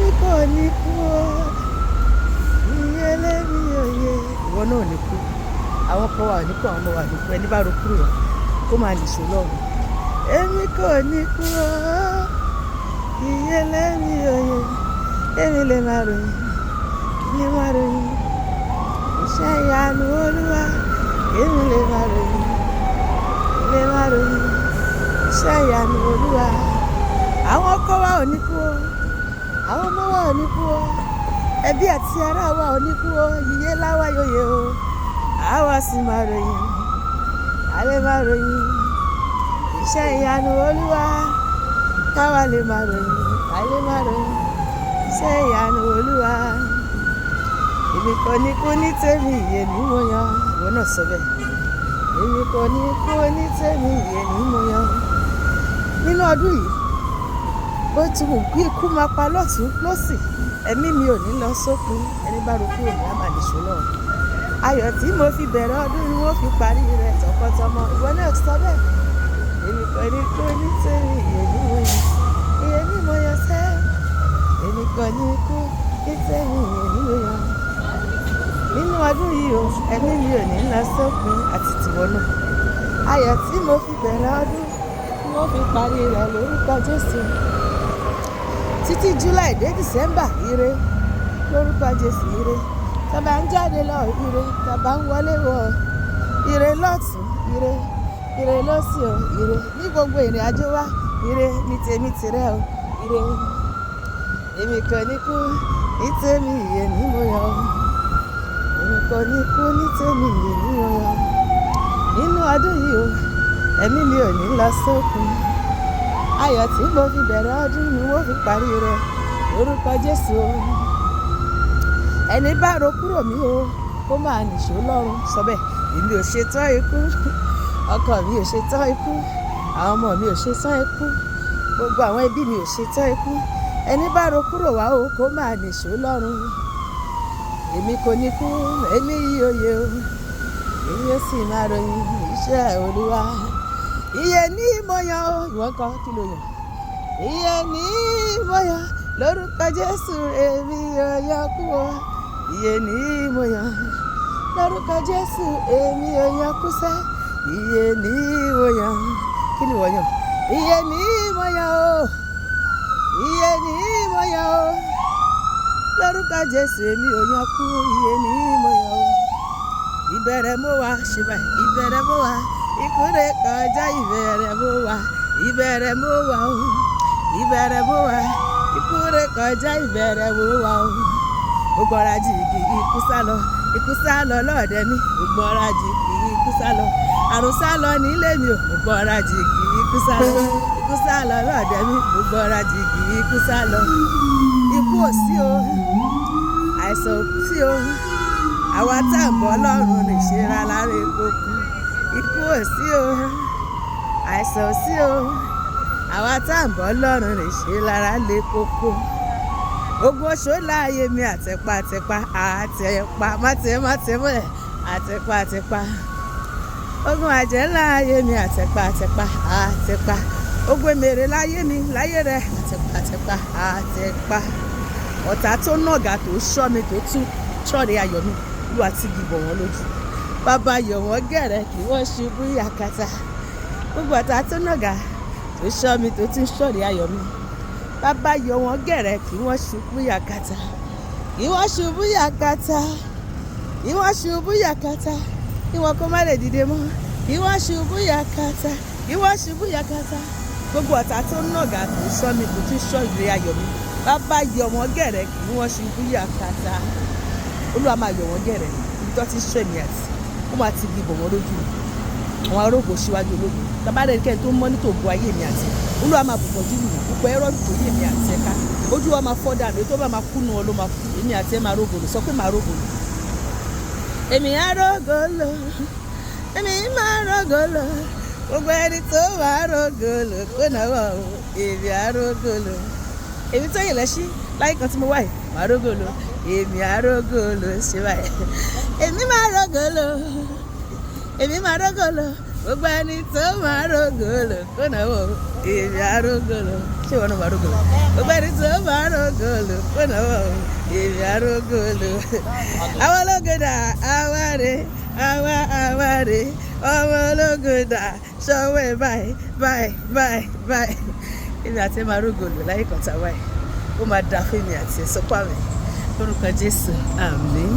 èmi kò ní kú o iye lẹ́mi òye ìwọ náà ò ní kú àwọn kan wà ní kú àwọn ọmọ wà ní kú ẹni bá ro kúrò kó máa nìṣó lọ́rùn èmi kò ní kú o iye lẹ́mi òye èmi lè máa ròyìn lè máa ròyìn iṣẹ́ ìyanu Olúwa èmi lè máa ròyìn lè máa ròyìn iṣẹ́ ìyanu Olúwa àwọn ọkọ wa ò ní kú o àwọn ọmọ wa ò ní kú o ẹbí àti ará wa ò ní kú o iye láwa yòye o àwa sì máa ròyìn alẹ́ máa ròyìn iṣẹ́ ìyanu Olúwa káwa lè máa ròyìn alẹ́ máa ròyìn iṣẹ́ ìyanu Olúwa èmi kò ní kú ní tèmi ìyè ní mo yan ìwọ náà sọ bẹ́ẹ̀ èmi kò ní kú ní tèmi ìyè ní mo yan nínú ọdún yìí bó ti wù kí ikú máa pa lọ́tún lọ́sì ẹ̀mí mi ò ní lọ sópin ẹni bá ro kúrò ní àmàlìṣó náà ayọ̀ tí mo fi bẹ̀rẹ̀ ọdún ni wọ́n fi parí rẹ̀ tọkọtọmọ ìwọ náà sọ bẹ́ẹ̀ èmi kò ní kú ní tèmi ìyè ní mo yan sẹ́ èmi kò ní kú ní tèmi ìyè ní mo yan nínú ọdún yìí o ẹ̀mí mi ò ní lọ sópin àti tìwọ náà ayọ̀ tí mo fi bẹ̀rẹ̀ ọdún ni wọ́n fi parí rẹ̀ lórúkọ Jésù títí July dé December ire lórúkọ Jésù ire tàbá ń jáde lọ ire tàbá ń wọlé wọ ire lọ́tún ire lọ́sì o ire ní gbogbo ìrìn àjò wa ire ní tèmi tìrẹ o ire èmi kò ní kú ní tèmi ìyè ní mo yọ èmi kò ní kú ní tèmi ìyè ní mo yọ nínú ọdún yìí o ẹ̀mí mi ò ní lọ sópin ayọ̀ tí mo fi bẹ̀rẹ̀ ọdún ni wọ́n fi parí rẹ̀ lórúkọ Jésù o ẹni bá ro kúrò mí o kó máa nìṣó lọ́rùn sọ bẹ́ẹ̀ èmi ò ṣetán ikú ọkọ mi ò ṣetán ikú àwọn ọmọ mi ò ṣetán ikú gbogbo àwọn ẹbí mi ò ṣetán ikú ẹni bá ro kúrò wá o kó máa nìṣó lọ́rùn èmi kò ní kú èmi yí oyè o èmi ó sì máa ròyìn iṣẹ́ Olúwa iye ní mo yan o ìwọ kan kí ló yàn iye ní mo yan lórúkọ Jésù èmi ò yan kú o iye ní mo yan lórúkọ Jésù èmi ò yan kú sẹ́ iye ní mo yan kí ni wọ́n yàn iye ní mo yan o iye ní mo yan o lórúkọ Jésù èmi ò yan kú iye ní mo yan o ìbẹ̀rẹ̀ mo wà ṣùgbọ́n ìbẹ̀rẹ̀ mo wà ìkúrẹ́ kọjá ìbẹ̀rẹ̀ mo wà ìbẹ̀rẹ̀ mo wà o ìbẹ̀rẹ̀ mo wà ìkúrẹ́ kọjá ìbẹ̀rẹ̀ mo wà o gbogbo ọ̀rá jìgì ikú sálọ lọ́ọ̀dẹ mi gbogbo ọ̀rá jìgì ikú sálọ àrùn sálọ nílé mi ò gbogbo ọ̀rá jìgì ikú sálọ lọ́ọ̀dẹ mi gbogbo ọ̀rá jìgì ikú sálọ ikú ò sí o àìsàn ò sí o àwa tá à ń bọ̀ lọ́rùn lè ṣe ra lára epo kú ikú ò sí o àìsàn ò sí o àwa tá à ń bọ̀ lọ́rùn lè ṣe lára lé kókó ogun oṣó láàyè mi àtẹ̀pá mátẹ̀mọ́lẹ̀ àtẹ̀pá ogun àjẹ́ láàyè mi àtẹ̀pá ogun èmèrè láyé mi láyé rẹ̀ àtẹ̀pá ọ̀tá tó nàgà tó ṣọ́ mi tó tún ṣọ́ọ̀rẹ́ ayọ̀ mi Olúwa ti gbìbọ̀ wọn lójú bàbá yọ̀ wọ́n gẹ̀rẹ́ kí wọ́n ṣubú yakata gbogbo ọ̀tá tó nàgà tó ṣọ́ mi tó tún ṣọ́ọ̀rẹ́ ayọ̀ mi bàbá yọ̀ wọ́n gẹ̀rẹ́ kí wọ́n ṣubú yakata kí wọ́n ṣubú yakata kí wọ́n kó má lè dìde mọ́ kí wọ́n ṣubú yakata gbogbo ọ̀tá tó nàgà tó ṣọ́ mi tó tún ṣọ́ọ̀rẹ́ ayọ̀ mi bàbá yọ̀ wọ́n gẹ̀rẹ́ kí wọ́n ṣubú yakata Olúwa máa yọ̀ wọ́n gẹ̀rẹ́ ibi tó ti ṣọ́ èmi àti ó máa ti gbìbọ̀ wọ́n lójú àwọn arógbó síwájú ológun tabarẹ́ kẹ́ni tó mọ́ nítò ògùn ayé mi àti Olúwa máa bùkọ̀ jù mí púpọ̀ ẹ̀rọ tó yé mi àti ẹ̀ka ojú wa máa fọ́ dànù tó bá máa kú nu ọ ló máa kú èmi àti ẹ̀ máa rógòlò sọ pé máa rógòlò èmi á rógòlò èmi máa rógòlò gbogbo ẹni tó máa rógòlò kó náwó èmi á rógòlò èmi tó yẹ lẹ́sí láyé kan tí mo wà yìí máa rógòlò èmi á rógòlò ṣe báyìí èmi máa rógòlò gbogbo ẹni tó máa rógòlò kó náwó èmi á rógòlò. ṣé ìwọ náà máa rógòlò gbogbo ẹni tó máa rógòlò ó náwó èmi àrógòlò àwọn ológun dà àwárí àwárí ọmọ ológun dà ṣọwọ́ ẹ̀ báyìí èmi àti ẹ̀ máa rógòlò láyé kan tàwa ẹ̀ ó máa da fún mi àti ẹ̀ sọ́pà mi lórúkọ Jésù àmín.